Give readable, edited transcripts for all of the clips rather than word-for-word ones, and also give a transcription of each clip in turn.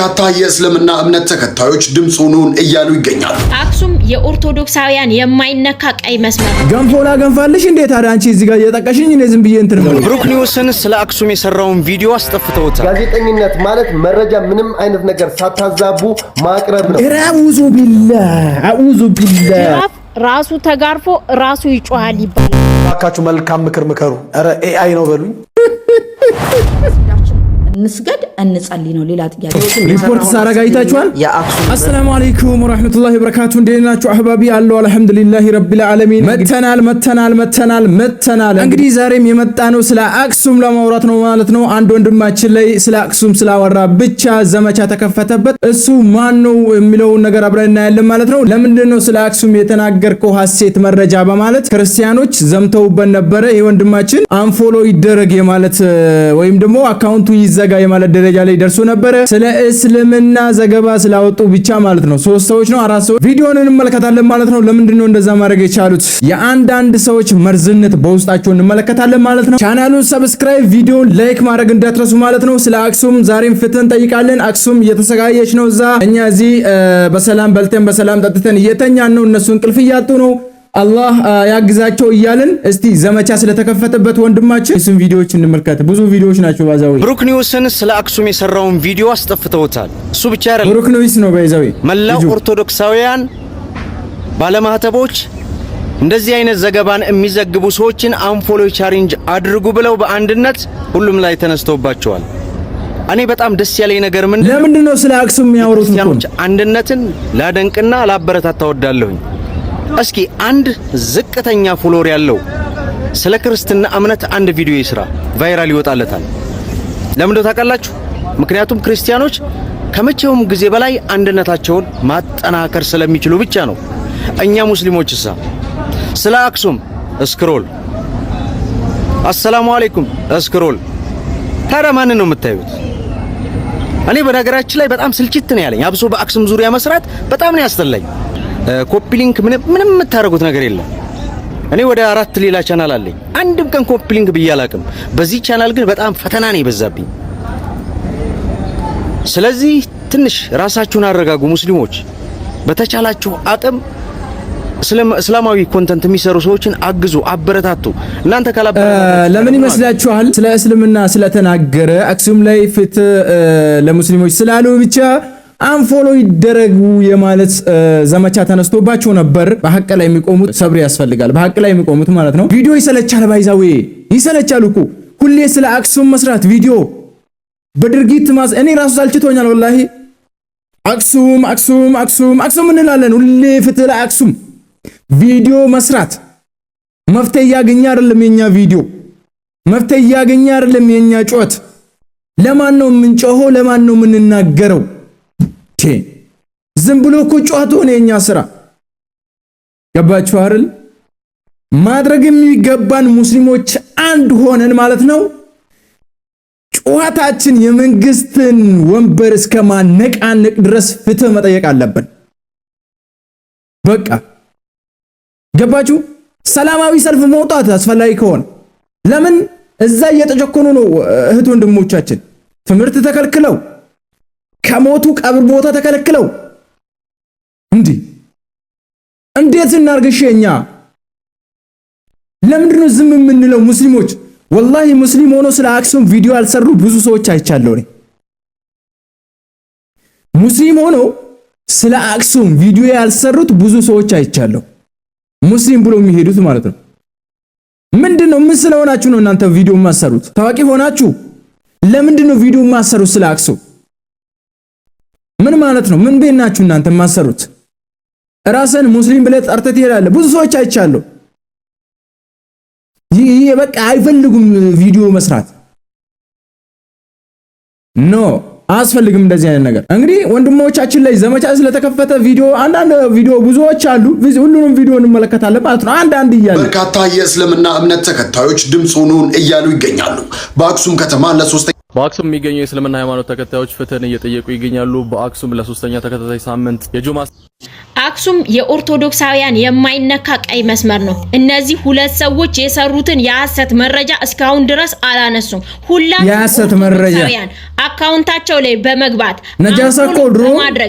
በርካታ የእስልምና እምነት ተከታዮች ድምጹን እያሉ ይገኛሉ። አክሱም የኦርቶዶክሳውያን የማይነካ ቀይ መስመር ገንፎላ ገንፋልሽ እንዴት አዳንቺ እዚህ ጋር እየጠቀሽኝ እኔ ዝም ብዬ እንትን ነው። ብሩክ ኒውስን ስለ አክሱም የሰራውን ቪዲዮ አስጠፍተውታል። ጋዜጠኝነት ማለት መረጃ ምንም አይነት ነገር ሳታዛቡ ማቅረብ ነው። አዑዙ ቢላህ ራሱ ተጋርፎ ራሱ ይጮሃል ይባላል። ባካችሁ መልካም ምክር ምከሩ። ኧረ ኤአይ ነው በሉኝ። እንስገድ እንጸልይ ነው። ሌላ ጥያቄ ሪፖርት ሳረጋ አይታችኋል። አሰላሙ አለይኩም ወራህመቱላሂ ወበረካቱ። እንደናችሁ አህባቢ አለው አልহামዱሊላሂ ረቢል ዓለሚን። መተናል። እንግዲህ ዛሬም የመጣ ነው ስለ አክሱም ለማውራት ነው ማለት ነው። አንድ ወንድማችን ላይ ስለ አክሱም ስላወራ ብቻ ዘመቻ ተከፈተበት። እሱ ማን ነው የሚለው ነገር አብረን እናያለን ማለት ነው። ለምንድን ነው ስለ አክሱም የተናገርከው ሐሰት መረጃ በማለት ክርስቲያኖች ዘምተውበት ነበረ። ይሄ ወንድማችን አንፎሎ ይደረግ የማለት ወይም ደግሞ አካውንቱ ይዘጋ የማለት ደረጃ ላይ ደርሶ ነበረ። ስለ እስልምና ዘገባ ስላወጡ ብቻ ማለት ነው 3 ሰዎች ነው 4 ሰዎች ቪዲዮውን እንመለከታለን ማለት ነው። ለምንድን ነው እንደዛ ማድረግ የቻሉት? የአንዳንድ ሰዎች መርዝነት በውስጣቸው እንመለከታለን ማለት ነው። ቻናሉን ሰብስክራይብ፣ ቪዲዮውን ላይክ ማድረግ እንዳትረሱ ማለት ነው። ስለ አክሱም ዛሬም ፍትህን ጠይቃለን። አክሱም እየተሰቃየች ነው። እዛ እኛ እዚህ በሰላም በልተን በሰላም ጠጥተን እየተኛን ነው። እነሱ እንቅልፍ እያጡ ነው። አላህ ያግዛቸው እያልን እስቲ ዘመቻ ስለተከፈተበት ወንድማችን እሱን ቪዲዮዎች እንመልከት። ብዙ ቪዲዮዎች ናቸው ባዛዊ። ብሩክ ኒውስን ስለ አክሱም የሰራውን ቪዲዮ አስጠፍተውታል። እሱ ብቻ አይደለም፣ ብሩክ ኒውስ ነው ባዛዊ። መላው ኦርቶዶክሳውያን ባለማህተቦች እንደዚህ አይነት ዘገባን የሚዘግቡ ሰዎችን አንፎሎ ቻሌንጅ አድርጉ ብለው በአንድነት ሁሉም ላይ ተነስተውባቸዋል። እኔ በጣም ደስ ያለኝ ነገር ለምንድን ነው ስለ አክሱም የሚያወሩት? አንድነትን ላደንቅና ላበረታታ ወዳለሁኝ። እስኪ አንድ ዝቅተኛ ፎሎወር ያለው ስለ ክርስትና እምነት አንድ ቪዲዮ ይስራ፣ ቫይራል ይወጣለታል። ለምን ነው ታውቃላችሁ? ምክንያቱም ክርስቲያኖች ከመቼውም ጊዜ በላይ አንድነታቸውን ማጠናከር ስለሚችሉ ብቻ ነው። እኛ ሙስሊሞችሳ ስለ አክሱም ስክሮል፣ አሰላሙ አለይኩም ስክሮል። ታዲያ ማንን ነው የምታዩት? እኔ በነገራችን ላይ በጣም ስልችት ነው ያለኝ። አብሶ በአክሱም ዙሪያ መስራት በጣም ነው ያስጠላኝ። ኮፒ ሊንክ ምንም የምታረጉት ነገር የለም። እኔ ወደ 4 ሌላ ቻናል አለኝ። አንድም ቀን ኮፒ ሊንክ ብዬ አላቅም። በዚህ ቻናል ግን በጣም ፈተና ነው የበዛብኝ። ስለዚህ ትንሽ ራሳችሁን አረጋጉ ሙስሊሞች። በተቻላችሁ አቅም እስላማዊ ኮንተንት የሚሰሩ ሰዎችን አግዙ፣ አበረታቱ። እናንተ ካላበረታታችሁ ለምን ይመስላችኋል? ስለ እስልምና ስለተናገረ አክሱም ላይ ፍትህ ለሙስሊሞች ስላሉ ብቻ አንፎሎ ይደረጉ የማለት ዘመቻ ተነስቶባቸው ነበር። በሐቅ ላይ የሚቆሙት ሰብር ያስፈልጋል። በሐቅ ላይ የሚቆሙት ማለት ነው። ቪዲዮ ይሰለቻል፣ ባይዛው ይሰለቻል እኮ ሁሌ ስለ አክሱም መስራት ቪዲዮ በድርጊት እኔ ራሱ ሳልችቶኛል ወላሂ። አክሱም እንላለን ሁሌ ፍትህ ለአክሱም ቪዲዮ መስራት መፍትሄ ያገኛ አይደለም። የኛ ቪዲዮ መፍትሄ ያገኛ አይደለም። የኛ ጮት ለማን ነው የምንጮኸው? ለማን ነው የምንናገረው? ዝም ብሎ እኮ ጮኸት ሆነ የኛ ስራ። ገባችሁ አይደል? ማድረግ የሚገባን ሙስሊሞች አንድ ሆነን ማለት ነው። ጮኸታችን የመንግስትን ወንበር እስከ ማነቃነቅ ድረስ ፍትህ መጠየቅ አለብን። በቃ ገባችሁ? ሰላማዊ ሰልፍ መውጣት አስፈላጊ ከሆነ ለምን እዛ እየተጨቆኑ ነው እህት ወንድሞቻችን ትምህርት ተከልክለው ከሞቱ ቀብር ቦታ ተከለክለው እንዴት እናርግሽኛ? ለምንድነው ዝም የምንለው ሙስሊሞች? ወላሂ ሙስሊም ሆኖ ስለ አክሱም ቪዲዮ ያልሰሩ ብዙ ሰዎች አይቻለሁ። ሙስሊም ሆኖ ስለ አክሱም ቪዲዮ ያልሰሩት ብዙ ሰዎች አይቻለሁ። ሙስሊም ብሎ የሚሄዱት ማለት ነው። ምንድነው? ምን ስለሆናችሁ ነው እናንተ ቪዲዮ ማሰሩት? ታዋቂ ሆናችሁ ለምንድነው ቪዲዮ ማሰሩት ስለ አክሱም? ምን ማለት ነው? ምን ቤናችሁ እናንተ ማሰሩት? ራስን ሙስሊም ብለህ ጠርተህ ትሄዳለህ። ብዙ ሰዎች አይቻለሁ። ይሄ በቃ አይፈልጉም ቪዲዮ መስራት አያስፈልግም እንደዚህ አይነት ነገር። እንግዲህ ወንድሞቻችን ላይ ዘመቻ ስለተከፈተ ቪዲዮ አንዳንድ ቪዲዮ ብዙዎች አሉ። ሁሉንም ቪዲዮ እንመለከታለን ማለት ነው። አንዳንድ እያሉ በርካታ የእስልምና እምነት ተከታዮች ድምጹን እያሉ ይገኛሉ። በአክሱም ከተማ በአክሱም የሚገኙ የእስልምና ሃይማኖት ተከታዮች ፍትህን እየጠየቁ ይገኛሉ። በአክሱም ለሶስተኛ ተከታታይ ሳምንት የጁማ አክሱም የኦርቶዶክሳውያን የማይነካ ቀይ መስመር ነው። እነዚህ ሁለት ሰዎች የሰሩትን የሐሰት መረጃ እስካሁን ድረስ አላነሱም። ሁላም የሐሰት መረጃ አካውንታቸው ላይ በመግባት ነጃሳ ኮድሮ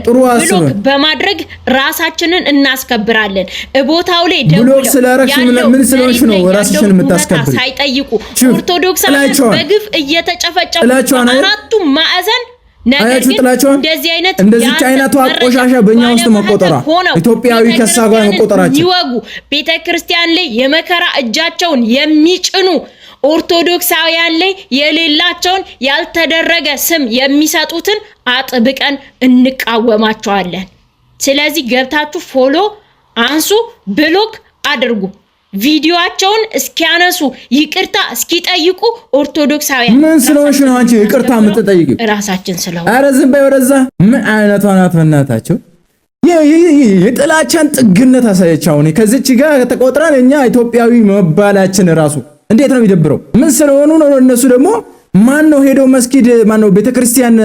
ጥሩ አስበን በማድረግ ራሳችንን እናስከብራለን። ቦታው ላይ ብሎክ ስለረክሽ ምን ስለሆንሽ ነው ራስሽን የምታስከብሪ? ሳይጠይቁ ኦርቶዶክሳውያን በግፍ እየተጨፈጨፉ አራቱም ማዕዘን አያችሁ ጥላቸውን እንደዚህ አይነቷ ቆሻሻ በእኛ ውስጥ መቆጠራ ኢትዮጵያዊ ከሳ ጋር መቆጠራቸው ይወጉ ቤተክርስቲያን ላይ የመከራ እጃቸውን የሚጭኑ ኦርቶዶክሳውያን ላይ የሌላቸውን ያልተደረገ ስም የሚሰጡትን አጥብቀን እንቃወማቸዋለን። ስለዚህ ገብታችሁ ፎሎ አንሱ፣ ብሎክ አድርጉ። ቪዲዮአቸውን እስኪያነሱ ይቅርታ እስኪጠይቁ ኦርቶዶክሳውያን ምን ስለሆንሽ ነው አንቺ ይቅርታ የምትጠይቂው? ራሳችን ስለሆነ ኧረ ዝም በይ ወደዛ። ምን አይነቷ ናት በእናታቸው? የጥላቻን ጥግነት አሳየች። አሁን ከዚች ጋር ተቆጥረን እኛ ኢትዮጵያዊ መባላችን ራሱ እንዴት ነው የሚደብረው? ምን ስለሆኑ ነው? እነሱ ደግሞ ማን ነው ሄደው መስጊድ ማን ነው ቤተክርስቲያን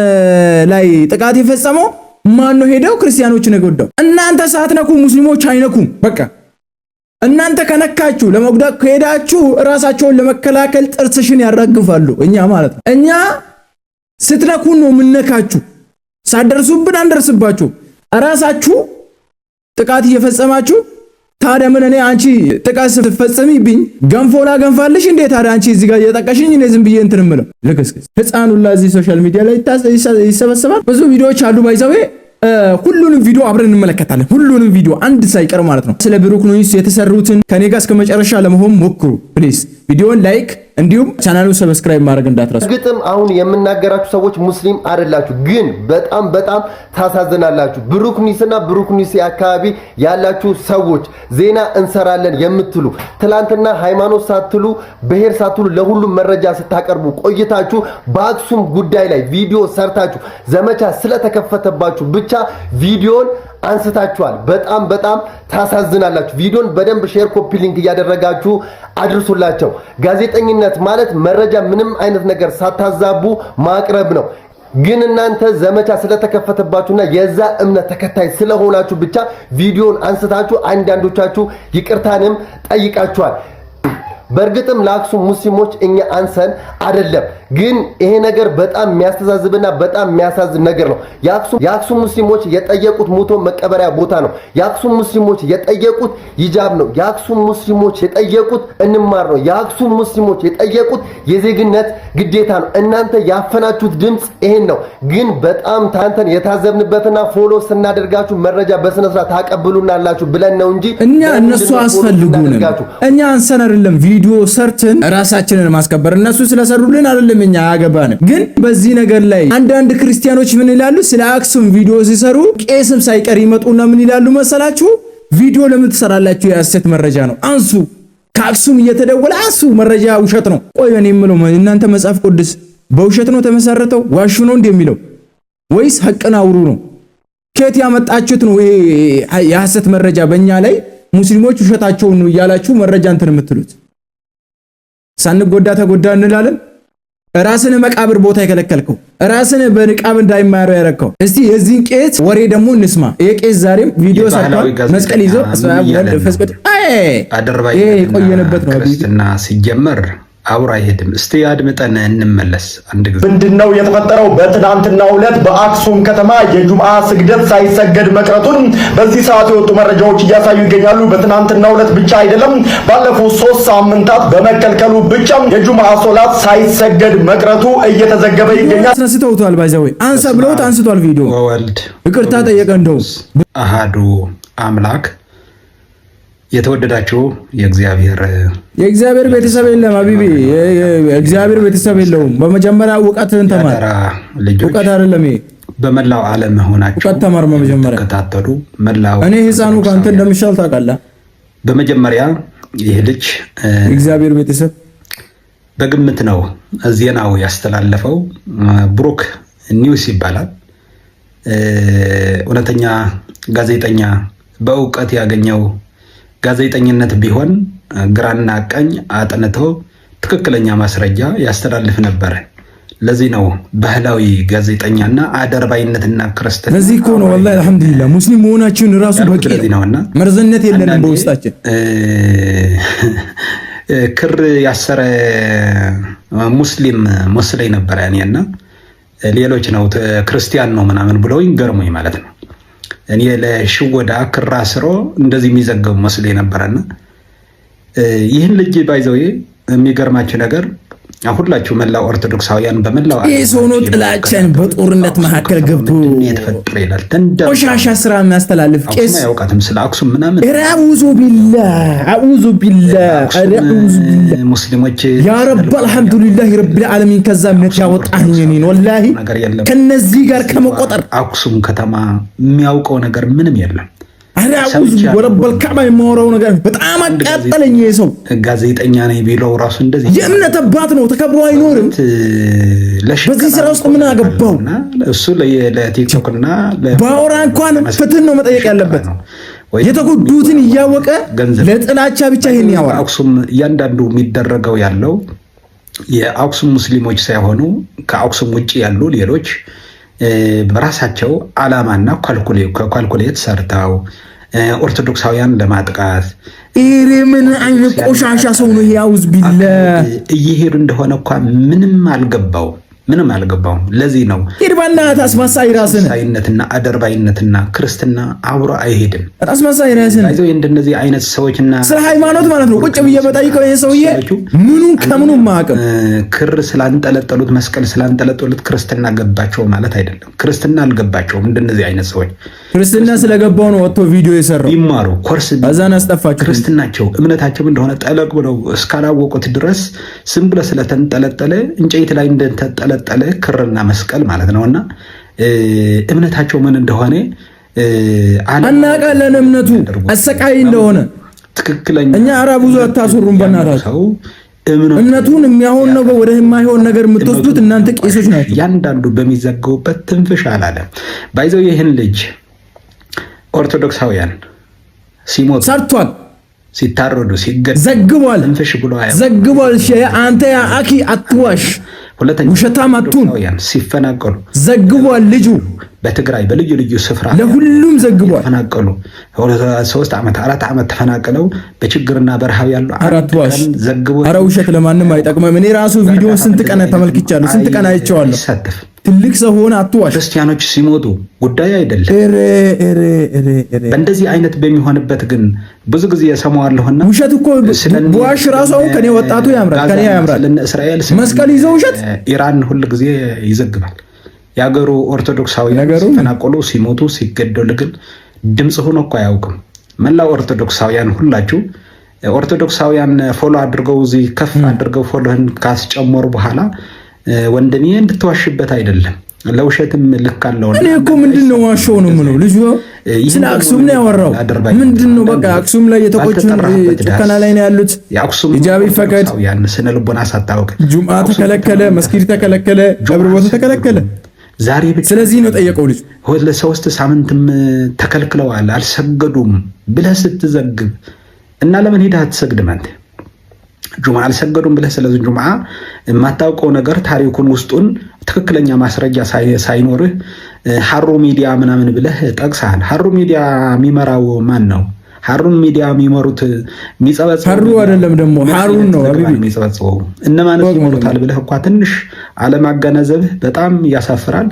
ላይ ጥቃት የፈጸመው? ማን ነው ሄደው ክርስቲያኖችን የጎዳው? እናንተ ሳትነኩ ሙስሊሞች አይነኩም። በቃ እናንተ ከነካችሁ ለመጉዳት ከሄዳችሁ ራሳቸውን ለመከላከል ጥርስሽን ያራግፋሉ። እኛ ማለት ነው እኛ ስትነኩን ነው የምንነካችሁ። ሳደርሱብን አንደርስባችሁ። ራሳችሁ ጥቃት እየፈጸማችሁ ታዲያ ምን እኔ አንቺ ጥቃት ስትፈጽሚብኝ ገንፎላ ገንፋልሽ እንዴ? ታዲያ አንቺ እዚህ ጋር እየጠቀሽኝ እኔ ዝም ብዬ እንትን እምለው ልክስክስ ህፃኑላ እዚህ ሶሻል ሚዲያ ላይ ይሰበሰባል። ብዙ ቪዲዮዎች አሉ ባይዘዌ ሁሉንም ቪዲዮ አብረን እንመለከታለን። ሁሉንም ቪዲዮ አንድ ሳይቀር ማለት ነው። ስለ ብሩክ ኒውስ የተሰሩትን ከኔ ጋር እስከ መጨረሻ ለመሆን ሞክሩ ፕሊዝ። ቪዲዮን ላይክ እንዲሁም ቻናሉን ሰብስክራይብ ማድረግ እንዳትረሱ። ግጥም አሁን የምናገራችሁ ሰዎች ሙስሊም አይደላችሁ፣ ግን በጣም ታሳዝናላችሁ። ብሩክ ኒውስና ብሩክ ኒውስ አካባቢ ያላችሁ ሰዎች ዜና እንሰራለን የምትሉ ትላንትና ሃይማኖት ሳትሉ ብሔር ሳትሉ ለሁሉም መረጃ ስታቀርቡ ቆይታችሁ በአክሱም ጉዳይ ላይ ቪዲዮ ሰርታችሁ ዘመቻ ስለተከፈተባችሁ ብቻ ቪዲዮን አንስታችኋል። በጣም ታሳዝናላችሁ። ቪዲዮን በደንብ ሼር፣ ኮፒ ሊንክ እያደረጋችሁ አድርሱላቸው። ጋዜጠኝነት ማለት መረጃ ምንም አይነት ነገር ሳታዛቡ ማቅረብ ነው። ግን እናንተ ዘመቻ ስለተከፈተባችሁና የዛ እምነት ተከታይ ስለሆናችሁ ብቻ ቪዲዮን አንስታችሁ አንዳንዶቻችሁ ይቅርታንም ጠይቃችኋል። በእርግጥም ለአክሱም ሙስሊሞች እኛ አንሰን አይደለም፣ ግን ይሄ ነገር በጣም የሚያስተዛዝብና በጣም የሚያሳዝን ነገር ነው። የአክሱም ሙስሊሞች የጠየቁት ሞቶ መቀበሪያ ቦታ ነው። የአክሱም ሙስሊሞች የጠየቁት ሂጃብ ነው። የአክሱም ሙስሊሞች የጠየቁት እንማር ነው። የአክሱም ሙስሊሞች የጠየቁት የዜግነት ግዴታ ነው። እናንተ ያፈናችሁት ድምጽ ይሄን ነው። ግን በጣም ታንተን የታዘብንበትና ፎሎ ስናደርጋችሁ መረጃ በስነ ስርዓት ታቀብሉናላችሁ ብለን ነው እንጂ እኛ እነሱ አስፈልጉን እኛ አንሰን አይደለም። ቪዲዮ ሰርተን ራሳችንን ማስከበር እነሱ ስለሰሩልን አይደለም እኛ ያገባንም። ግን በዚህ ነገር ላይ አንዳንድ ክርስቲያኖች ምን ይላሉ? ስለ አክሱም ቪዲዮ ሲሰሩ ቄስም ሳይቀር ይመጡና ምን ይላሉ መሰላችሁ? ቪዲዮ ለምን ትሰራላችሁ? የሐሰት መረጃ ነው አንሱ። ከአክሱም እየተደወለ አንሱ፣ መረጃ ውሸት ነው። ቆይ እኔ የምለው እናንተ መጽሐፍ ቅዱስ በውሸት ነው ተመሰረተው? ዋሹ ነው እንደሚለው ወይስ ሐቅን አውሩ ነው? ከየት ያመጣችሁት ነው ይሄ የሐሰት መረጃ በእኛ ላይ ሙስሊሞች ውሸታቸውን ነው እያላችሁ መረጃ እንትን የምትሉት? ሳንጎዳ ተጎዳ እንላለን። ራስን መቃብር ቦታ የከለከልከው ራስን በንቃብ እንዳይማሩ ያረከው። እስቲ የዚህን ቄስ ወሬ ደግሞ እንስማ። የቄስ ዛሬም ቪዲዮ ሰርቷል። መስቀል ይዞ ፈስቀድ የቆየንበት ነው። ክርስትና ሲጀመር አውራ አይሄድም። እስቲ አድምጠን እንመለስ። አንድ ጊዜ ምንድነው የተፈጠረው? በትናንትናው ዕለት በአክሱም ከተማ የጁምዓ ስግደት ሳይሰገድ መቅረቱን በዚህ ሰዓት የወጡ መረጃዎች እያሳዩ ይገኛሉ። በትናንትናው ዕለት ብቻ አይደለም፣ ባለፉት 3 ሳምንታት በመከልከሉ ብቻ የጁምዓ ሶላት ሳይሰገድ መቅረቱ እየተዘገበ ይገኛል። አስነስተውታል። ባይዘው አንሳ ብለውት አንስቷል። ቪዲዮ ወወልድ ይቅርታ ጠየቀ። እንደው አሃዱ አምላክ የተወደዳችሁ የእግዚአብሔር ቤተሰብ የለም። አቢቢ የእግዚአብሔር ቤተሰብ የለውም። በመጀመሪያ ዕውቀትን ተማር። ዕውቀት አይደለም ይሄ። በመላው ዓለም ሆናችሁ ዕውቀት ተማር። በመጀመሪያ ተከታተሉ። መላው እኔ ሕፃኑ ካንተ እንደምሻል ታውቃለህ። በመጀመሪያ ይሄ ልጅ የእግዚአብሔር ቤተሰብ በግምት ነው ዜናው ያስተላለፈው። ብሩክ ኒውስ ይባላል። እውነተኛ ጋዜጠኛ በእውቀት ያገኘው ጋዜጠኝነት ቢሆን ግራና ቀኝ አጥንቶ ትክክለኛ ማስረጃ ያስተላልፍ ነበር። ለዚህ ነው ባህላዊ ጋዜጠኛና አደርባይነትና ክርስትና ለዚህ እኮ ነው ወላሂ አልሐምዱሊላህ ሙስሊም መሆናችን ራሱ በቂ ነውና መርዘነት የለንም በውስጣችን። ክር ያሰረ ሙስሊም መስለኝ ነበር ያኔና ሌሎች ነው ክርስቲያን ነው ምናምን ብለው ይገርሙኝ ማለት ነው። እኔ ለሽወዳ ክር አስሮ እንደዚህ የሚዘገቡ መስለኝ ነበርና ይህን ልጅ ባይዘው የሚገርማችሁ ነገር ሁላችሁ መላው ኦርቶዶክሳውያን በመላው የሶኖ ጥላቻን በጦርነት መካከል ገብቶ የተፈጠረ ይላል ቆሻሻ ስራ የሚያስተላልፍ ቄስ ያውቃትም ስለ አክሱም ምናምን አዑዙ ቢላህ ሙስሊሞች ያ ረብ አልሐምዱሊላህ ረብል ዓለሚን ከዛ ምት ያወጣኝ እኔን ወላሂ ከነዚህ ጋር ከመቆጠር አክሱም ከተማ የሚያውቀው ነገር ምንም የለም። አራውዝ ወረበል ካዕባ የማወራው ነገር በጣም አቃጠለኝ። የሰው ጋዜጠኛ ነኝ ቢለው ራሱ እንደዚህ የእምነት አባት ነው ተከብሮ አይኖርም። በዚህ ስራ ውስጥ ምን አገባው? እሱ ለቲክቶክና ባወራ እንኳን ፍትህ ነው መጠየቅ ያለበት። የተጎዱትን እያወቀ ለጥላቻ ብቻ ይሄን ያወራ። አክሱም እያንዳንዱ የሚደረገው ያለው የአክሱም ሙስሊሞች ሳይሆኑ ከአክሱም ውጪ ያሉ ሌሎች በራሳቸው ዓላማና ካልኩሌት ሰርተው ኦርቶዶክሳውያን ለማጥቃት ምን አይነት ቆሻሻ ሰው ነው? ያውዝ ቢላ እየሄዱ እንደሆነ እንኳን ምንም አልገባውም። ለዚህ ነው ይርባና ታስማሳይ ራስን ሳይነትና አደርባይነትና ክርስትና አብሮ አይሄድም። ታስማሳይ ራስን አይዞ እንደነዚህ አይነት ሰዎችና ስለ ሃይማኖት ማለት ነው ቁጭ ብዬ በጠይቀው ይሄ ሰውዬ ምኑን ከምኑን ማቀም ክር ስላንጠለጠሉት መስቀል ስላንጠለጠሉት ክርስትና ገባቸው ማለት አይደለም። ክርስትና አልገባቸውም። እንደነዚህ አይነት ሰዎች ክርስትና ስለገባው ነው ወጥቶ ቪዲዮ የሰራው። ይማሩ ኮርስ አዛን አስጠፋቸው። ክርስትናቸው እምነታቸው እንደሆነ ጠለቅ ብለው እስካላወቁት ድረስ ዝም ብለ ስለተንጠለጠለ እንጨት ላይ እንደተንጠለጠለ ክርና መስቀል ማለት ነውና እምነታቸው ምን እንደሆነ አናቃለን። እምነቱ አሰቃይ እንደሆነ ትክክለኛ እኛ አራቡዙ አታስሩም። በእናታችሁ እምነቱን የሚያሆን ነው ወደ የማይሆን ነገር የምትወስዱት እናንተ ቄሶች ናችሁ። ያንዳንዱ በሚዘገውበት ትንፍሽ አላለም። ባይዘው ይህን ልጅ ኦርቶዶክሳውያን ሲሞቱ ሰርቷል፣ ሲታረዱ ሲገደሉ ዘግቧል። ትንፍሽ ብሎ ዘግቧል። አንተ ያ አኪ አትዋሽ፣ ውሸታም አትሁን። ሲፈናቀሉ ዘግቧል። ልጁ በትግራይ በልዩ ልዩ ስፍራ ለሁሉም ዘግቧል። ተፈናቀሉ 3 ዓመት 4 ዓመት ተፈናቀለው በችግርና በረሃብ ያሉ አራትዋሽ ዘግቦ ኧረ ውሸት ለማንም አይጠቅምም። እኔ ራሱ ቪዲዮ ስንት ቀን ተመልክቻለሁ፣ ስንት ቀን አይቼዋለሁ። ትልቅ ሰው ሆነ አትዋሽ። ክርስቲያኖች ሲሞቱ ጉዳይ አይደለም። በእንደዚህ አይነት በሚሆንበት ግን ብዙ ጊዜ ሰማዋለሁና ውሸት እኮ በዋሽ ራሱ አሁን ከኔ ወጣቱ ያምራል፣ ከኔ ያምራል። እስራኤል መስቀል ይዘው ውሸት ኢራን ሁሉ ጊዜ ይዘግባል። የሀገሩ ኦርቶዶክሳውያን ሲፈናቀሉ ሲሞቱ ሲገደሉ ግን ድምፅ ሆኖ እኮ አያውቅም። መላው ኦርቶዶክሳውያን ሁላችሁ ኦርቶዶክሳውያን ፎሎ አድርገው እዚህ ከፍ አድርገው ፎሎህን ካስጨመሩ በኋላ ወንድሜ እንድትዋሽበት አይደለም፣ ለውሸትም ልክ አለው። እኔ እኮ ምንድነው ዋሻው ነው የምለው። ልጁ ስለ አክሱም ነው ያወራው። ምንድነው በቃ አክሱም ላይ የተቆጩን ጭከና ላይ ነው ያሉት። የአክሱም ሂጃብ ይፈቀድ፣ ያን ስነ ልቦና ሳታውቅ ጁምዓ ተከለከለ፣ መስጊድ ተከለከለ፣ ቀብር ቦታ ተከለከለ። ዛሬ ስለዚህ ነው ጠየቀው ልጅ ለሶስት ሳምንትም ተከልክለዋል አልሰገዱም ብለህ ስትዘግብ እና ለምን ሄደህ አትሰግድም አንተ? ጁምዓ አልሰገዱም ብለህ ስለዚህ ጁምዓ የማታውቀው ነገር ታሪኩን ውስጡን ትክክለኛ ማስረጃ ሳይኖርህ ሀሩ ሚዲያ ምናምን ብለህ ጠቅሰሃል። ሀሩ ሚዲያ የሚመራው ማን ነው? ሀሩን ሚዲያ የሚመሩት የሚጸበጽ ሀሩ አይደለም ደግሞ ሀሩን ነው የሚጸበጽው እነማን ይመሩታል ብለህ እንኳ ትንሽ አለማገናዘብህ በጣም ያሳፍራል፣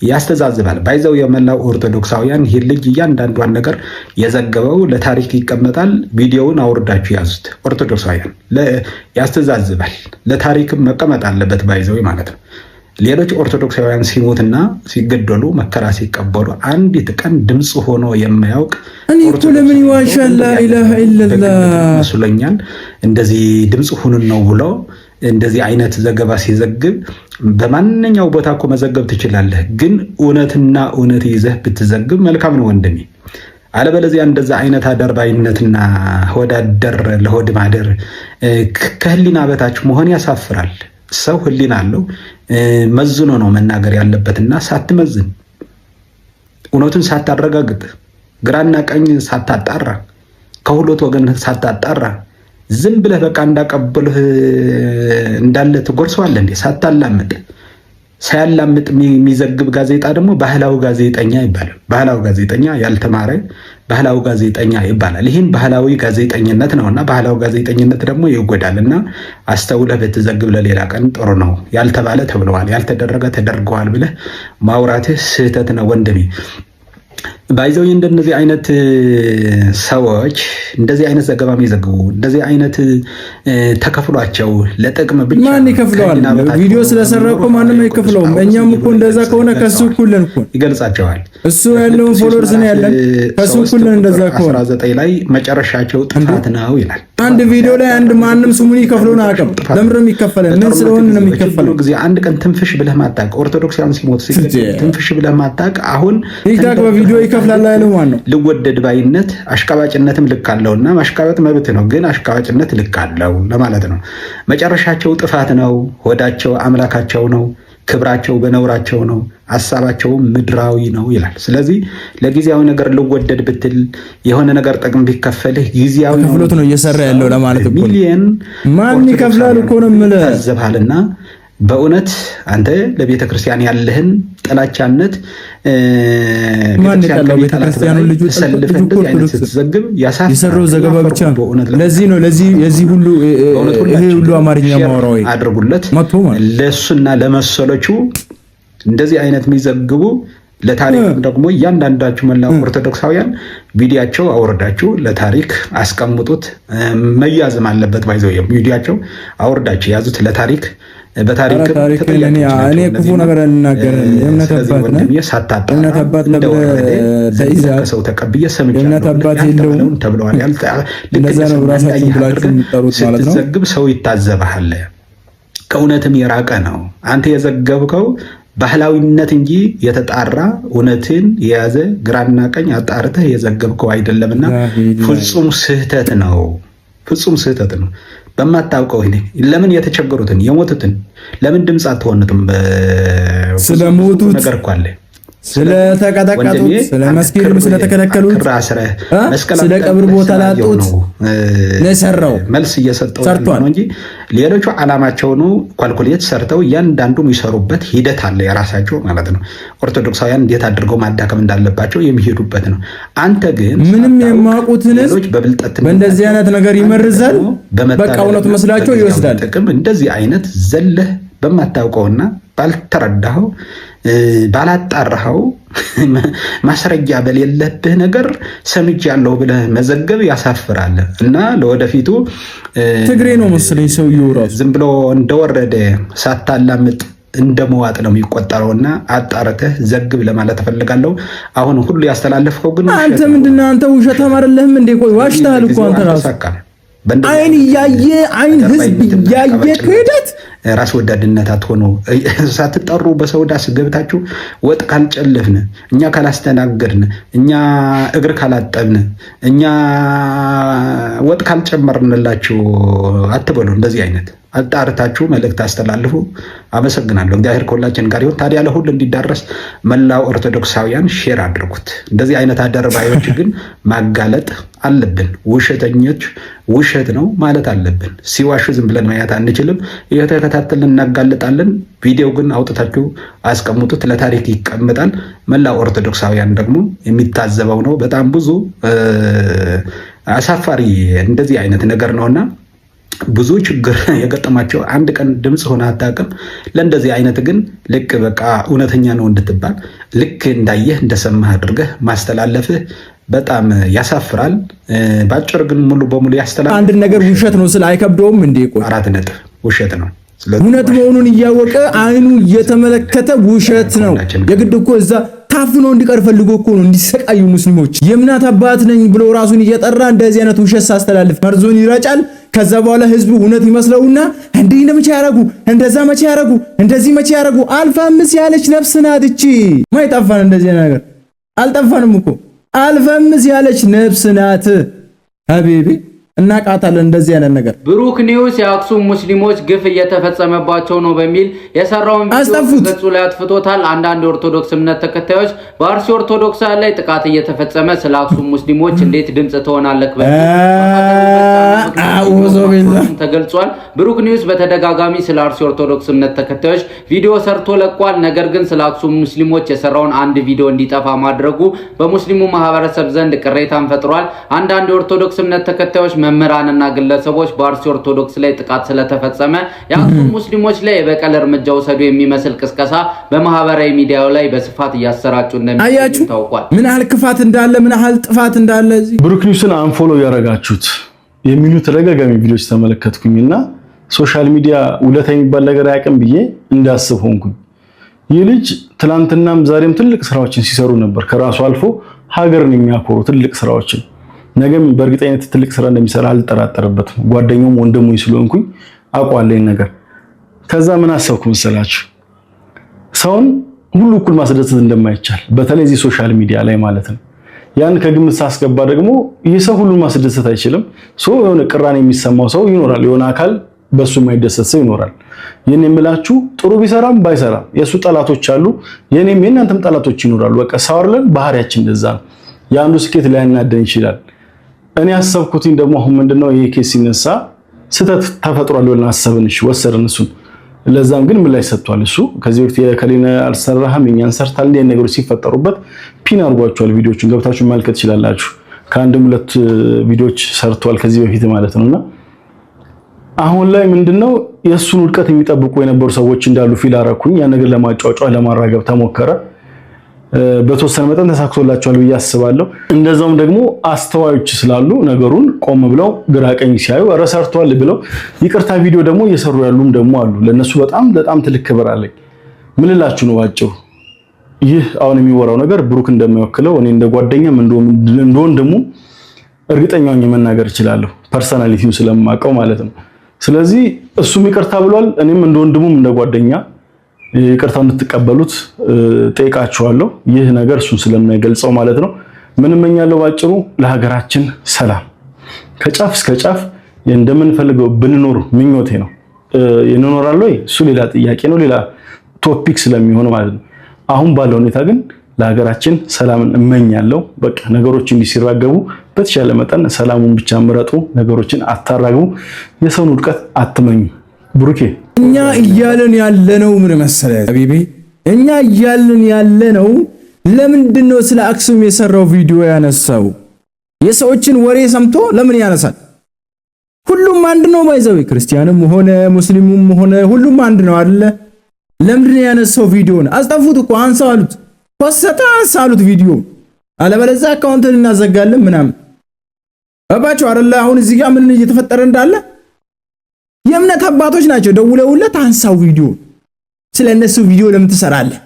ያስተዛዝባል። ባይዘው የመላው ኦርቶዶክሳውያን ይህ ልጅ እያንዳንዷን ነገር የዘገበው ለታሪክ ይቀመጣል። ቪዲዮውን አውርዳችሁ ያዙት ኦርቶዶክሳውያን። ያስተዛዝባል፣ ለታሪክም መቀመጥ አለበት ባይዘው ማለት ነው። ሌሎች ኦርቶዶክሳውያን ሲሞትና ሲገደሉ መከራ ሲቀበሉ አንዲት ቀን ድምፅ ሆኖ የማያውቅ እኔ እኮ ለምን ይዋሻል? ላ ኢላሃ ኢላላህ መስሎኛል። እንደዚህ ድምፅ ሁኑን ነው ብሎ እንደዚህ አይነት ዘገባ ሲዘግብ በማንኛው ቦታ እኮ መዘገብ ትችላለህ፣ ግን እውነትና እውነት ይዘህ ብትዘግብ መልካም ነው ወንድሜ። አለበለዚያ እንደዛ አይነት አደርባይነትና ወዳደር ለሆድ ማደር ከህሊና በታች መሆን ያሳፍራል። ሰው ህሊና አለው፣ መዝኖ ነው መናገር ያለበትና ሳትመዝን እውነቱን ሳታረጋግጥ ግራና ቀኝ ሳታጣራ ከሁለት ወገን ሳታጣራ ዝም ብለህ በቃ እንዳቀበልህ እንዳለ ትጎርሰዋለህ እንዴ? ሳታላምጥ ሳያላምጥ የሚዘግብ ጋዜጣ ደግሞ ባህላዊ ጋዜጠኛ ይባላል። ባህላዊ ጋዜጠኛ ያልተማረ ባህላዊ ጋዜጠኛ ይባላል። ይህን ባህላዊ ጋዜጠኝነት ነውና ባህላዊ ጋዜጠኝነት ደግሞ ይጎዳልና አስተውለህ ብትዘግብ ለሌላ ቀን ጥሩ ነው። ያልተባለ ተብለዋል፣ ያልተደረገ ተደርገዋል ብለህ ማውራትህ ስህተት ነው ወንድሜ። ባይዘው እንደነዚህ አይነት ሰዎች እንደዚህ አይነት ዘገባ የሚዘግቡ እንደዚህ አይነት ተከፍሏቸው ለጥቅም ብቻ ማን ይከፍለዋል? ቪዲዮ ስለሰራ እኮ ማንም አይከፍለውም። እኛም እኮ እንደዛ ከሆነ ከሱ እኩል ነን እኮ ይገልጻቸዋል። እሱ ያለውን ፎሎወርስ ነው ያለን ከሱ እኩል ነን። እንደዛ ከሆነ 19 ላይ መጨረሻቸው ጥፋት ነው ይላል። አንድ ቪዲዮ ላይ አንድ ማንም ስሙን ይከፍለውን አያውቅም። ለምን ነው የሚከፈለን? ምን ስለሆነ ነው የሚከፈለው? ጊዜ አንድ ቀን ትንፍሽ ብለህ ማጣቅ ኦርቶዶክሳውያን ሲሞት ትንፍሽ ብለህ ማጣቅ አሁን ቲክታክ በቪዲዮ ይከፍላል አይደል? ማን ነው ልወደድ ባይነት አሽቃባጭነትም ልክ አለውና ማሽቃበጥ መብት ነው፣ ግን አሽቃባጭነት ልክ አለው ለማለት ነው። መጨረሻቸው ጥፋት ነው። ሆዳቸው አምላካቸው ነው። ክብራቸው በነውራቸው ነው። ሐሳባቸው ምድራዊ ነው ይላል። ስለዚህ ለጊዜያዊ ነገር ልወደድ ብትል የሆነ ነገር ጥቅም ቢከፈልህ ጊዜያዊ ከፍሎት ነው እየሰራ ያለው ለማለት ነው። ሚሊየን ማን ይከፍላል እኮ ነው የምልህ ታዘብሃልና በእውነት አንተ ለቤተ ክርስቲያን ያለህን ጥላቻነት ማን ይቀላው? ቤተ ክርስቲያኑ ልጅ ስትዘግብ የሰራው ዘገባ ብቻ ነው። ለዚህ ነው የዚህ ሁሉ ይሄ ሁሉ አማርኛ ማወራው አድርጉለት ለሱና ለመሰሎቹ እንደዚህ አይነት የሚዘግቡ ለታሪክም ደግሞ እያንዳንዳችሁ መላው ኦርቶዶክሳውያን ቪዲዮአቸው አውርዳችሁ ለታሪክ አስቀምጡት። መያዝም አለበት ባይዘው ቪዲዮአቸው አውርዳችሁ ያዙት ለታሪክ በታሪክ እኔ ክፉ ነገር አልናገርም። የእምነት አባት ነኝ። የእምነት አባት ሰው ተቀብዬ የእምነት አባት የለውም ተብለዋል። እንደዛ ነው ራሳችን ብላችሁ የምትጠሩት ማለት ነው። ስትዘግብ ሰው ይታዘብሃል። ከእውነትም የራቀ ነው። አንተ የዘገብከው ባህላዊነት እንጂ የተጣራ እውነትን የያዘ ግራና ቀኝ አጣርተህ የዘገብከው አይደለምና ፍጹም ስህተት ነው። ፍጹም ስህተት ነው። በማታውቀው ይሄ ለምን የተቸገሩትን የሞቱትን ለምን ድምጽ አትሆኑትም? ስለሞቱት ነገር እኮ አለ። ስለተቀጠቀጡት፣ ስለመስጊድም ስለተከለከሉት፣ ስለ ቀብር ቦታ ላጡት ለሰራው መልስ እየሰጠው ነው እንጂ ሌሎቹ ዓላማቸው ነው ኳልኩሌት ሰርተው እያንዳንዱ የሚሰሩበት ሂደት አለ የራሳቸው ማለት ነው። ኦርቶዶክሳውያን እንዴት አድርገው ማዳከም እንዳለባቸው የሚሄዱበት ነው። አንተ ግን ምንም የማያውቁትን በእንደዚህ አይነት ነገር ይመርዛል። በቃ እውነት መስላቸው ይወስዳል። ጥቅም እንደዚህ አይነት ዘለህ በማታውቀውና ባልተረዳኸው ባላጣራኸው ማስረጃ በሌለብህ ነገር ሰምቻለሁ ብለህ መዘገብ ያሳፍራል። እና ለወደፊቱ ትግሬ ነው መሰለኝ ሰውዬው ራሱ ዝም ብሎ እንደወረደ ሳታላምጥ እንደመዋጥ ነው የሚቆጠረውና አጣርተህ ዘግብ ለማለት እፈልጋለሁ። አሁን ሁሉ ያስተላለፍከው ግን አንተ ምንድነው? አንተ ውሸታም አይደለህም እንዴ? ቆይ ዋሽተሃል እኮ አንተ ራሱ አይን እያየ አይን ህዝብ እያየ ክህደት ራስ ወዳድነት አትሆኑ። ሳትጠሩ በሰው ዳስ ገብታችሁ ወጥ ካልጨለፍን፣ እኛ ካላስተናገድን፣ እኛ እግር ካላጠብን፣ እኛ ወጥ ካልጨመርንላችሁ አትበሉ። እንደዚህ አይነት አጣርታችሁ መልእክት አስተላልፉ። አመሰግናለሁ። እግዚአብሔር ከሁላችን ጋር ይሁን። ታዲያ ለሁሉ እንዲዳረስ መላው ኦርቶዶክሳውያን ሼር አድርጉት። እንደዚህ አይነት አደረባዮች ግን ማጋለጥ አለብን። ውሸተኞች ውሸት ነው ማለት አለብን። ሲዋሹ ዝም ብለን ማየት አንችልም። እየተከታተልን እናጋልጣለን። ቪዲዮ ግን አውጥታችሁ አስቀምጡት፣ ለታሪክ ይቀመጣል። መላው ኦርቶዶክሳውያን ደግሞ የሚታዘበው ነው። በጣም ብዙ አሳፋሪ እንደዚህ አይነት ነገር ነውና ብዙ ችግር የገጠማቸው አንድ ቀን ድምፅ ሆነ አታውቅም። ለእንደዚህ አይነት ግን ልክ በቃ እውነተኛ ነው እንድትባል ልክ እንዳየህ እንደሰማህ አድርገህ ማስተላለፍህ በጣም ያሳፍራል። ባጭር ግን ሙሉ በሙሉ ያስተላልፍ። አንድ ነገር ውሸት ነው ስለ አይከብደውም እንዴ? ቆይ 4 ነጥብ ውሸት ነው። እውነት መሆኑን እያወቀ አይኑ እየተመለከተ ውሸት ነው። የግድ እኮ እዛ ታፍኖ እንዲቀር ፈልጎ እኮ ነው እንዲሰቃዩ ሙስሊሞች። የእምነት አባት ነኝ ብሎ ራሱን እየጠራ እንደዚህ አይነት ውሸት ሳስተላልፍ መርዞን ይረጫል። ከዛ በኋላ ህዝቡ እውነት ይመስለውና እንዲህ ለመቼ ያረጉ እንደዛ መቼ ያረጉ እንደዚህ መቼ ያረጉ። አልፋምስ ያለች ነፍስ ናት እቺ። ማይጠፋን እንደዚህ ነገር አልጠፋንም እኮ አልፋምስ ያለች ነፍስ ናት ሀቢቢ። እናቃታለን እንደዚህ አይነት ነገር። ብሩክ ኒውስ የአክሱም ሙስሊሞች ግፍ እየተፈጸመባቸው ነው በሚል የሰራውን ቪዲዮ ገጹ ላይ አጥፍቶታል። አንዳንድ ኦርቶዶክስ እምነት ተከታዮች በአርሲ ኦርቶዶክስ ላይ ጥቃት እየተፈጸመ ስለ አክሱም ሙስሊሞች እንዴት ድምጽ ትሆናለህ ተገልጿል። ብሩክ ኒውስ በተደጋጋሚ ስለ አርሲ ኦርቶዶክስ እምነት ተከታዮች ቪዲዮ ሰርቶ ለቋል። ነገር ግን ስለ አክሱም ሙስሊሞች የሰራውን አንድ ቪዲዮ እንዲጠፋ ማድረጉ በሙስሊሙ ማህበረሰብ ዘንድ ቅሬታን ፈጥሯል። አንዳንድ ኦርቶዶክስ እምነት ተከታዮች መምህራንና ግለሰቦች በአርሲ ኦርቶዶክስ ላይ ጥቃት ስለተፈጸመ የአክሱም ሙስሊሞች ላይ የበቀል እርምጃ ወሰዱ የሚመስል ቅስቀሳ በማህበራዊ ሚዲያው ላይ በስፋት እያሰራጩ እንደሚገኙ ታውቋል። ምን ያህል ክፋት እንዳለ ምን ያህል ጥፋት እንዳለ እዚህ ብሩክ ኒውስን አንፎሎ ያረጋችሁት የሚሉ ተደጋጋሚ ቪዲዮዎች ተመለከትኩኝና ሶሻል ሚዲያ ውለታ የሚባል ነገር አያውቅም ብዬ እንዳስብ ሆንኩኝ። ይህ ልጅ ትላንትናም ዛሬም ትልቅ ስራዎችን ሲሰሩ ነበር። ከራሱ አልፎ ሀገርን የሚያኮሩ ትልቅ ስራዎችን ነገም በእርግጠኝነት ትልቅ ስራ እንደሚሰራ አልጠራጠርበትም። ጓደኛውም ወንድሙኝ ስለሆንኩኝ አውቀዋለሁ ነገር። ከዛ ምን አሰብኩ መሰላችሁ? ሰውን ሁሉ እኩል ማስደሰት እንደማይቻል በተለይ እዚህ ሶሻል ሚዲያ ላይ ማለት ነው። ያን ከግምት ሳስገባ ደግሞ ይህ ሰው ሁሉን ማስደሰት አይችልም። የሆነ ቅራኔ የሚሰማው ሰው ይኖራል። የሆነ አካል በሱ የማይደሰት ሰው ይኖራል። ይሄን የምላችሁ ጥሩ ቢሰራም ባይሰራም የሱ ጠላቶች አሉ፣ የኔም የእናንተም ጠላቶች ይኖራሉ። በቃ ሳወርለን ባህሪያችን እንደዛ ነው። የአንዱ ስኬት ሊያናደን ይችላል። እኔ ያሰብኩትኝ ደግሞ አሁን ምንድነው ይሄ ኬስ ሲነሳ ስተት ተፈጥሯል ብለን አሰብን። እሺ ወሰርን እሱን። ለዛም ግን ምን ላይ ሰጥቷል እሱ ከዚህ በፊት የከሌነ አልሰራህም እኛን ሰርታል እንደ ነገሮች ሲፈጠሩበት ፒን አድርጓቸዋል። ቪዲዮዎችን ገብታችሁ ማልከት ይችላልላችሁ። ከአንድም ሁለት ቪዲዮዎች ሰርቷል ከዚህ በፊት ማለት ነውና አሁን ላይ ምንድነው የሱን ውድቀት የሚጠብቁ የነበሩ ሰዎች እንዳሉ ፊል አረኩኝ። ያ ነገር ለማጫጫ ለማራገብ ተሞከረ። በተወሰነ መጠን ተሳክቶላቸዋል ብዬ አስባለሁ። እንደዛውም ደግሞ አስተዋዮች ስላሉ ነገሩን ቆም ብለው ግራቀኝ ሲያዩ ረሰርቷል ብለው ይቅርታ ቪዲዮ ደግሞ እየሰሩ ያሉም ደግሞ አሉ። ለነሱ በጣም ትልቅ ክብር አለኝ። ምን ልላችሁ ነው ባጭሩ? ይህ አሁን የሚወራው ነገር ብሩክ እንደማይወክለው እኔ እንደ ጓደኛም እንደ ወንድሙ እርግጠኛ ነኝ መናገር እችላለሁ፣ ፐርሰናሊቲው ስለማውቀው ማለት ነው። ስለዚህ እሱም ይቅርታ ብሏል። እኔም እንደ ወንድሙም እንደ ጓደኛ ይቅርታው እንድትቀበሉት ጠይቃችኋለሁ። ይህ ነገር እሱን ስለማይገልጸው ማለት ነው። ምን እመኛለሁ ባጭሩ ለሀገራችን ሰላም ከጫፍ እስከ ጫፍ እንደምንፈልገው ብንኖር ምኞቴ ነው። እንኖራለን ወይ እሱ ሌላ ጥያቄ ነው፣ ሌላ ቶፒክ ስለሚሆን ማለት ነው። አሁን ባለው ሁኔታ ግን ለሀገራችን ሰላምን እመኛለሁ። በቃ ነገሮች እንዲሲራገቡ በተሻለ መጠን ሰላሙን ብቻ ምረጡ፣ ነገሮችን አታራግቡ፣ የሰውን ውድቀት አትመኙ። ብሩኬ እኛ እያልን ያለነው ምን መሰለህ ሀቢቢ፣ እኛ እያልን ያለነው ለምንድነው ስለ አክሱም የሰራው ቪዲዮ ያነሳው? የሰዎችን ወሬ ሰምቶ ለምን ያነሳል? ሁሉም አንድ ነው ባይዘው፣ ክርስቲያንም ሆነ ሙስሊሙም ሆነ ሁሉም አንድ ነው አይደለ? ለምንድነው ያነሳው ቪዲዮን? አስጠፉት እኮ አንሳው አሉት፣ ወሰተ አንሳሉት ቪዲዮ፣ አለበለዚያ አካውንትን እናዘጋለን ምናምን። አባቸው አይደለ? አሁን እዚህ ጋር ምን እየተፈጠረ እንዳለ የእምነት አባቶች ናቸው ደውለውለት አንሳው ቪዲዮ። ስለነሱ ቪዲዮ ለምን ትሰራለህ?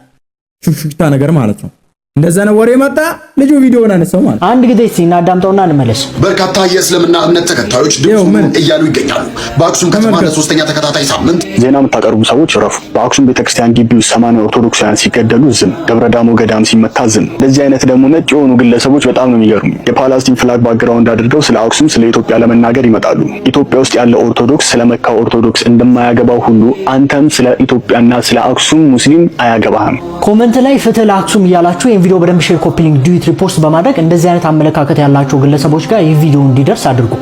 ሹፍታ ነገር ማለት ነው። እንደዛ ነው ወሬ መጣ፣ ልጁ ቪዲዮውን አነሳው ማለት። አንድ ጊዜ እናዳምጠውና እንመለስ። በርካታ የእስልምና እምነት ተከታዮች ድምፁን እያሉ ይገኛሉ። በአክሱም ከተማ ለሶስተኛ ተከታታይ ሳምንት ዜና የምታቀርቡ ሰዎች ረፉ። በአክሱም ቤተክርስቲያን ግቢ ውስጥ 80 ኦርቶዶክሳውያን ሲገደሉ ዝም፣ ደብረ ዳሞ ገዳም ሲመታ ዝም። እንደዚህ አይነት ደግሞ ነጭ የሆኑ ግለሰቦች በጣም ነው የሚገርሙ። የፓላስቲን ፍላግ ባክግራውንድ አድርገው ስለ አክሱም ስለ ኢትዮጵያ ለመናገር ይመጣሉ። ኢትዮጵያ ውስጥ ያለ ኦርቶዶክስ ስለ መካ ኦርቶዶክስ እንደማያገባው ሁሉ አንተም ስለ ኢትዮጵያና ስለ አክሱም ሙስሊም አያገባህም። ኮሜንት ላይ ፍትህ ለአክሱም እያላችሁ ቪዲዮ በደንብ ሼር፣ ኮፒ ሊንክ፣ ዱዊት፣ ሪፖስት በማድረግ እንደዚህ አይነት አመለካከት ያላቸው ግለሰቦች ጋር ይህ ቪዲዮ እንዲደርስ አድርጉ።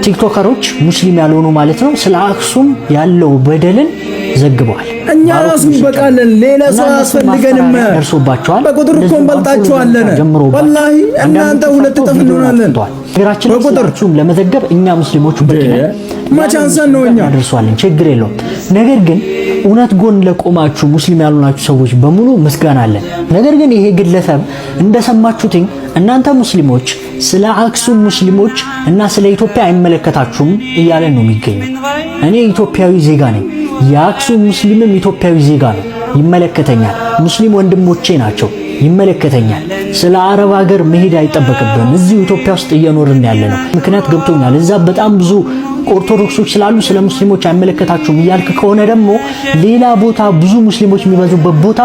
ቲክቶከሮች ሙስሊም ያልሆኑ ማለት ነው ስለ አክሱም ያለው በደልን ዘግበዋል። እኛ ራሱ በቃለን፣ ሌላ ሰው አስፈልገንም። ደርሶባቸዋል። በቁጥር እኮ እንበልጣቸዋለን። ወላሂ እናንተ ሁለት እጥፍ እንሆናለን። ሀገራችን አክሱም ለመዘገብ እኛ ሙስሊሞች በቂ ነን። ማቻንሰን ነው እኛ ደርሷለን፣ ችግር የለውም። ነገር ግን እውነት ጎን ለቆማችሁ ሙስሊም ያልሆናችሁ ሰዎች በሙሉ ምስጋና አለን። ነገር ግን ይሄ ግለሰብ እንደሰማችሁትኝ እናንተ ሙስሊሞች ስለ አክሱም ሙስሊሞች እና ስለ ኢትዮጵያ አይመለከታችሁም እያለን ነው የሚገኘው። እኔ ኢትዮጵያዊ ዜጋ ነኝ። የአክሱም ሙስሊምም ኢትዮጵያዊ ዜጋ ነው፣ ይመለከተኛል። ሙስሊም ወንድሞቼ ናቸው፣ ይመለከተኛል። ስለ አረብ ሀገር መሄድ አይጠበቅብንም። እዚሁ ኢትዮጵያ ውስጥ እየኖርን ያለ ነው። ምክንያት ገብቶኛል። እዛ በጣም ብዙ ኦርቶዶክሶች ስላሉ ስለ ሙስሊሞች አይመለከታችሁም እያልክ ከሆነ ደግሞ ሌላ ቦታ ብዙ ሙስሊሞች የሚበዙበት ቦታ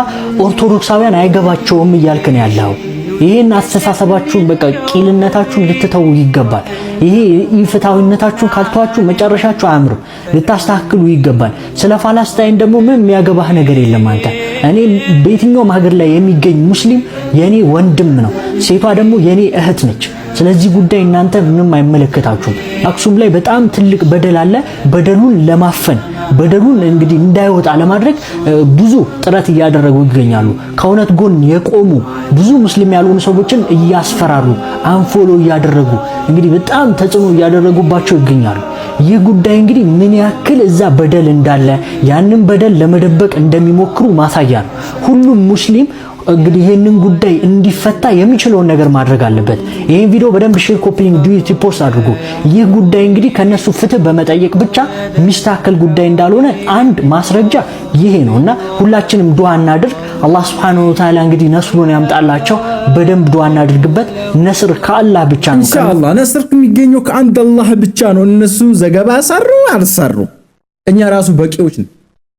ኦርቶዶክሳውያን አይገባቸውም እያልክ ነው ያለው። ይሄን አስተሳሰባችሁን በቃ ቂልነታችሁን ልትተው ይገባል። ይሄ ኢፍታዊነታችሁን ካልተዋችሁ መጨረሻችሁ አያምርም። ልታስተካክሉ ይገባል። ስለ ፋላስታይን ደግሞ ምን የሚያገባህ ነገር የለም አንተ። እኔ በየትኛውም ሀገር ላይ የሚገኝ ሙስሊም የኔ ወንድም ነው፣ ሴቷ ደግሞ የኔ እህት ነች። ስለዚህ ጉዳይ እናንተ ምንም አይመለከታችሁም። አክሱም ላይ በጣም ትልቅ በደል አለ። በደሉን ለማፈን በደሉን እንግዲህ እንዳይወጣ ለማድረግ ብዙ ጥረት እያደረጉ ይገኛሉ። ከእውነት ጎን የቆሙ ብዙ ሙስሊም ያልሆኑ ሰዎችን እያስፈራሩ አንፎሎ እያደረጉ እንግዲህ በጣም ተጽዕኖ እያደረጉባቸው ይገኛሉ። ይህ ጉዳይ እንግዲህ ምን ያክል እዛ በደል እንዳለ ያንን በደል ለመደበቅ እንደሚሞክሩ ማሳያ ነው። ሁሉም ሙስሊም እንግዲህ ይሄንን ጉዳይ እንዲፈታ የሚችለውን ነገር ማድረግ አለበት። ይሄን ቪዲዮ በደንብ ሼር፣ ኮፒ ሊንክ፣ ዱት ፖስት አድርጉ። ይህ ጉዳይ እንግዲህ ከነሱ ፍትህ በመጠየቅ ብቻ የሚስተካከል ጉዳይ እንዳልሆነ አንድ ማስረጃ ይሄ ነውና ሁላችንም ዱዓ እናድርግ። አላህ Subhanahu Wa Ta'ala እንግዲህ ነስሩን ያምጣላቸው። በደንብ ዱዓ እናድርግበት። ነስር ከአላህ ብቻ ነው። ኢንሻአላህ ነስር የሚገኘው ከአንድ አላህ ብቻ ነው። እነሱ ዘገባ ሰሩ አልሰሩ እኛ ራሱ በቂዎች ነን።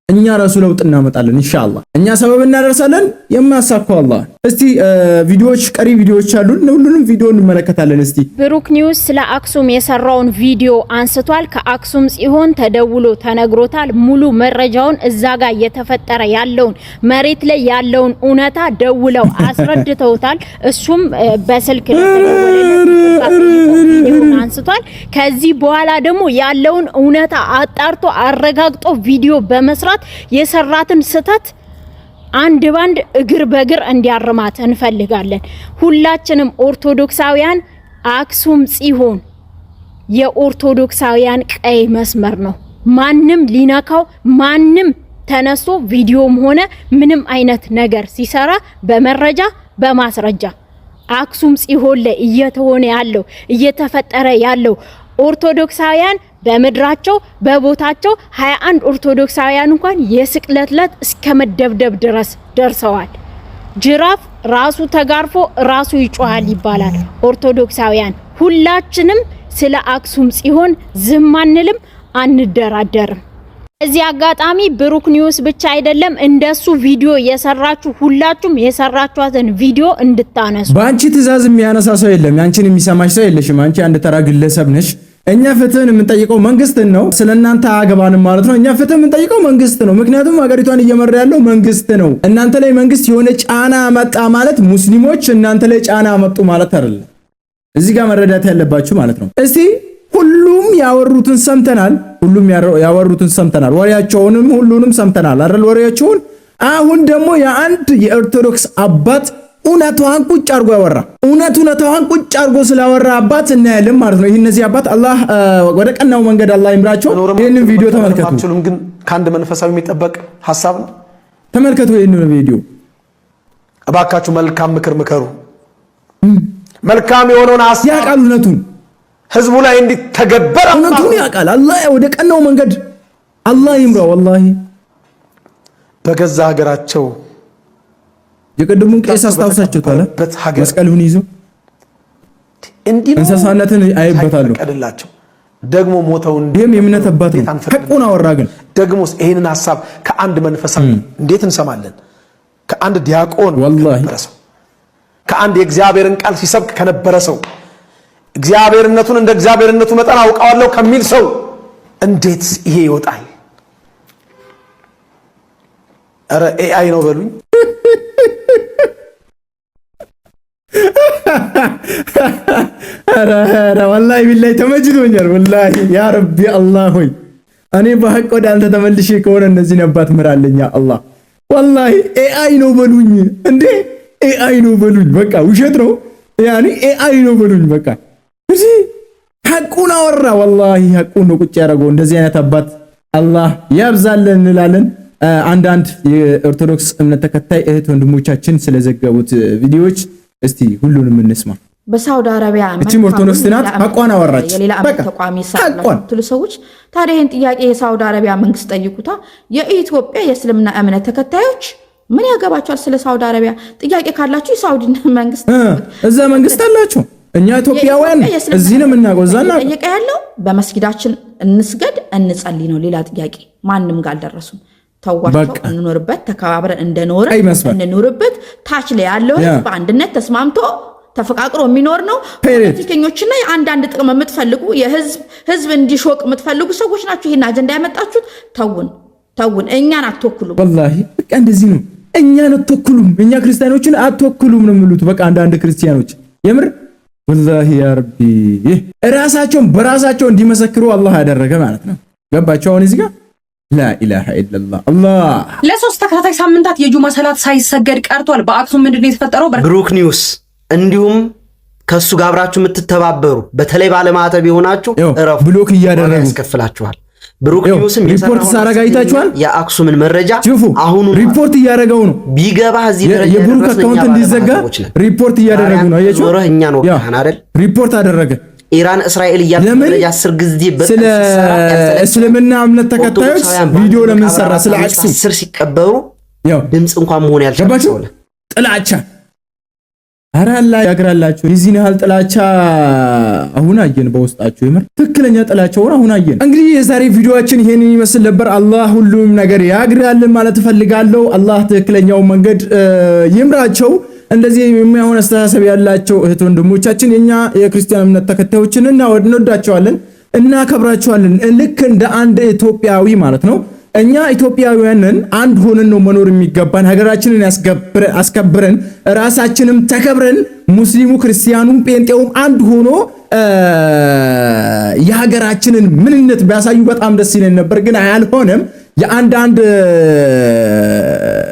እኛ ራሱ ለውጥ እናመጣለን ኢንሻአላህ። እኛ ሰበብ እናደርሳለን፣ የማሳካው አላህ። እስቲ ቪዲዮዎች ቀሪ ቪዲዮዎች አሉን፣ ሁሉንም ቪዲዮ እንመለከታለን። እስቲ ብሩክ ኒውስ ስለ አክሱም የሰራውን ቪዲዮ አንስቷል። ከአክሱም ጽዮን ተደውሎ ተነግሮታል። ሙሉ መረጃውን እዛ ጋር እየተፈጠረ ያለውን መሬት ላይ ያለውን እውነታ ደውለው አስረድተውታል። እሱም በስልክ አንስቷል። ከዚህ በኋላ ደግሞ ያለውን እውነታ አጣርቶ አረጋግጦ ቪዲዮ በመስራት የሰራትን ስተት አንድ ባንድ እግር በእግር እንዲያርማት እንፈልጋለን። ሁላችንም ኦርቶዶክሳውያን አክሱም ጽዮን የኦርቶዶክሳውያን ቀይ መስመር ነው። ማንም ሊነካው ማንም ተነስቶ ቪዲዮም ሆነ ምንም አይነት ነገር ሲሰራ በመረጃ በማስረጃ አክሱም ጽዮን ላይ እየተሆነ ያለው እየተፈጠረ ያለው ኦርቶዶክሳውያን በመድራቸው በቦታቸው 21 ኦርቶዶክሳውያን እንኳን የስቅለት ዕለት እስከ መደብደብ ድረስ ደርሰዋል። ጅራፍ ራሱ ተጋርፎ ራሱ ይጮሃል ይባላል። ኦርቶዶክሳውያን ሁላችንም ስለ አክሱም ጽዮን ዝም አንልም፣ አንደራደርም። እዚህ አጋጣሚ ብሩክ ኒውስ ብቻ አይደለም እንደሱ ቪዲዮ የሰራችሁ ሁላችሁም የሰራችኋትን ቪዲዮ እንድታነሱ። በአንቺ ትእዛዝ የሚያነሳ ሰው የለም፣ አንቺን የሚሰማሽ ሰው የለሽም። አንቺ አንድ ተራ ግለሰብ ነሽ። እኛ ፍትህን የምንጠይቀው መንግስትን ነው። ስለናንተ አገባንም ማለት ነው። እኛ ፍትህ የምንጠይቀው መንግስት ነው። ምክንያቱም ሀገሪቷን እየመራ ያለው መንግስት ነው። እናንተ ላይ መንግስት የሆነ ጫና መጣ ማለት ሙስሊሞች እናንተ ላይ ጫና መጡ ማለት አይደለም። እዚህ ጋር መረዳት ያለባችሁ ማለት ነው። እስቲ ሁሉም ያወሩትን ሰምተናል። ያወሩትን ሰምተናል። ወሬያቸውንም ሁሉንም ሰምተናል አይደል? ወሬያቸውን አሁን ደግሞ የአንድ የኦርቶዶክስ አባት እውነቷን ቁጭ አርጎ ያወራ እውነቷን ቁጭ አርጎ ስላወራ አባት እናያለን ማለት ነው። እነዚህ አባት አላህ ወደ ቀናው መንገድ አላህ ይምራቸው። ይሄንን ቪዲዮ ተመልከቱ። አክቹሊ ግን ከአንድ መንፈሳዊ የሚጠበቅ ሐሳብ ነው። ተመልከቱ ይሄንን ቪዲዮ እባካችሁ። መልካም ምክር ምከሩ። መልካም የሆነውን ሐሳብ ያውቃል። እውነቱን ህዝቡ ላይ እንዲተገበር እውነቱን ያውቃል። አላህ ወደ ቀናው መንገድ አላህ ይምራው። ወላሂ በገዛ ሀገራቸው የቀደሙን ቄስ አስታውሳቸው ታለ መስቀሉን ይዞ እንስሳነትን አይበታሉ ደግሞ ሞተው እንደም የእምነት አባት ነው። ሐቁን አወራ። ግን ደግሞስ ይሄንን ሐሳብ ከአንድ መንፈሳዊ እንዴት እንሰማለን? ከአንድ ዲያቆን ወላሂ ከአንድ የእግዚአብሔርን ቃል ሲሰብክ ከነበረ ሰው እግዚአብሔርነቱን እንደ እግዚአብሔርነቱ መጠን አውቀዋለሁ ከሚል ሰው እንዴት ይሄ ይወጣል? ኧረ ኤአይ ነው በሉኝ። ኧረ ወላሂ ቢላሂ ተመችቶኛል። ወላሂ ያ ረቢ አላህ ሆይ እኔ በሐቅ ወደ አንተ ተመልሼ ከሆነ እነዚህን አባት ምራልኝ አላህ። ወላሂ ኤአይ ነው በሉኝ እንዴ! ኤአይ ነው በሉኝ። በቃ ውሸት ነው ያኒ ኤአይ ነው በሉኝ። በቃ እዚህ ሐቁን አወራ። ወላሂ ሐቁን ነው ቁጭ ያደረገው። እንደዚህ አይነት አባት አላህ ያብዛልን እንላለን። አንዳንድ የኦርቶዶክስ እምነት ተከታይ እህት ወንድሞቻችን ስለዘገቡት ቪዲዮዎች እስቲ ሁሉንም እንስማ። በሳውዲ አረቢያ ኦርቶዶክስ ናት ሐቋን አወራች። የሌላ እምነት ተቋም ይሳላሉ ሰዎች። ታዲያ ይህን ጥያቄ የሳውዲ አረቢያ መንግስት ጠይቁታ። የኢትዮጵያ የእስልምና እምነት ተከታዮች ምን ያገባቸዋል ስለ ሳውዲ አረቢያ? ጥያቄ ካላችሁ የሳውዲ መንግስት እዛ መንግስት አላችሁ። እኛ ኢትዮጵያውያን እዚህ ነው የምናጎዛና ጠይቀ ያለው በመስጊዳችን እንስገድ እንጸልይ ነው። ሌላ ጥያቄ ማንም ጋር አልደረሱም። ተዋቸው እንኖርበት ተከባብረን እንደኖረ እንኖርበት ታች ላይ ያለው በአንድነት ተስማምቶ ተፈቃቅሮ የሚኖር ነው። ፖለቲከኞችና የአንዳንድ ጥቅም የምትፈልጉ የህዝብ እንዲሾቅ የምትፈልጉ ሰዎች ናችሁ ይሄን አጀንዳ ያመጣችሁት። ተውን እኛን አትወክሉም። ወላሂ በቃ እንደዚህ ነው። እኛን አትወክሉም፣ እኛ ክርስቲያኖችን አትወክሉም ነው የሚሉት። በቃ አንዳንድ ክርስቲያኖች የምር ወላሂ ያ ረቢ ራሳቸውን በራሳቸው እንዲመሰክሩ አላህ ያደረገ ማለት ነው። ገባቸው? አሁን እዚህ ጋር ላኢላሃ ኢላላህ አላህ ለሶስት ተከታታይ ሳምንታት የጁማ ሰላት ሳይሰገድ ቀርቷል። በአክሱም ምንድነው የተፈጠረው? ብሩክ ኒውስ እንዲሁም ከሱ ጋር አብራችሁ የምትተባበሩ በተለይ ባለማዕተብ የሆናችሁ እረፉ፣ ብሎክ እያደረጉ ያስከፍላችኋል። ብሩክ ኒውስም ሪፖርት ሳረጋ አይታችኋል። የአክሱምን መረጃ አሁን ሪፖርት እያደረገው ነው። ቢገባ እዚህ ደረጃ የብሩክ አካውንት እንዲዘጋ ሪፖርት እያደረጉ ነው። አያችሁ እኛ ነው ካህን አይደል? ሪፖርት አደረገ። ኢራን እስራኤል እያደረገ 10 ጊዜ ስለ እስልምና እምነት ተከታዮች ቪዲዮ ለምን ሰራ? ስለ አክሱም 10 ሲቀበሩ ድምጽ እንኳን መሆን ያልቻላችሁ ጥላቻ አራላ ያግራላችሁ። የዚህን ያህል ጥላቻ አሁን አየን በውስጣችሁ። የምር ትክክለኛ ጥላቻውን አሁን አየን። እንግዲህ የዛሬ ቪዲዮአችን ይሄንን ይመስል ነበር። አላህ ሁሉም ነገር ያግራልን ማለት ፈልጋለሁ። አላህ ትክክለኛው መንገድ ይምራቸው። እንደዚህ የሚያሆን አስተሳሰብ ያላቸው እህት ወንድሞቻችን የኛ የክርስቲያን እምነት ተከታዮችን እንወዳቸዋለን፣ እናከብራቸዋለን። ልክ እንደ አንድ ኢትዮጵያዊ ማለት ነው። እኛ ኢትዮጵያውያንን አንድ ሆነን ነው መኖር የሚገባን። ሀገራችንን አስከብረን ራሳችንም ተከብረን ሙስሊሙ ክርስቲያኑም ጴንጤውም አንድ ሆኖ የሀገራችንን ምንነት ቢያሳዩ በጣም ደስ ይለን ነበር፣ ግን አልሆነም። የአንዳንድ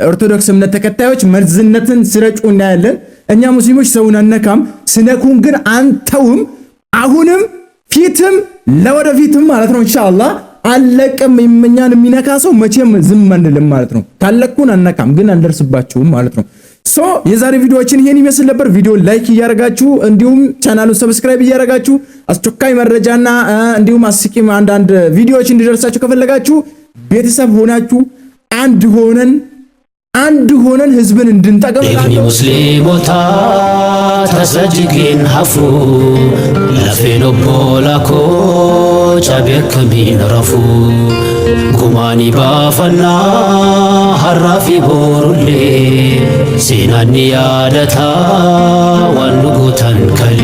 ኦርቶዶክስ እምነት ተከታዮች መርዝነትን ሲረጩ እናያለን። እኛ ሙስሊሞች ሰውን አነካም፣ ስነኩን ግን አንተውም። አሁንም ፊትም ለወደፊትም ማለት ነው ኢንሻአላህ አለቅም። እኛን የሚነካ ሰው መቼም ዝም አንልም ማለት ነው። ካለኩን አነካም ግን አንደርስባችሁም ማለት ነው። የዛሬ ቪዲዮአችን ይሄን ይመስል ነበር። ቪዲዮ ላይክ እያደረጋችሁ እንዲሁም ቻናሉን ሰብስክራይብ እያደረጋችሁ አስቸኳይ መረጃና እንዲሁም አስቂም አንዳንድ ቪዲዮዎች እንዲደርሳችሁ ከፈለጋችሁ ቤተሰብ ሆናችሁ አንድ ሆነን ህዝብን እንድንጠቅም ሙስሊሞታ ተሰጅግን ሐፉ ለፌኖ ቦላኮ ጫቤከሚን ረፉ ጉማኒ ባፈና ሐራፊ ቦሩሌ ሲናኒ ያደታ ዋኑ ጎተን ከሌ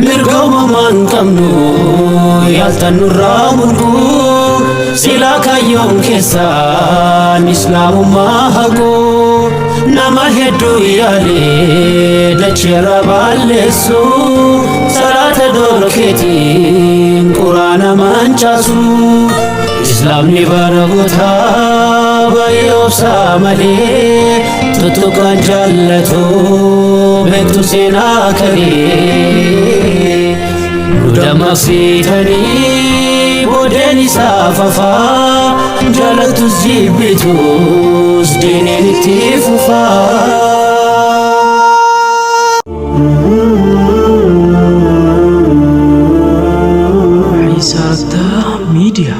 mirgoo mamaan qabnu yaaltannurraa murgu silaa kaayyoon keessaan islaamummaa haquu nama hedduu yaalee dacheera balleessu salaata dorkeetiin quraana mancaasu islaamni baragoota baay'ee obsaa malee tuttuqaan jaallatu beektu seenaa kalee nu dammaqsiitanii boodeen isaa fafaa jaalattus jibbitus diineen itti fufaa. Isaata Media.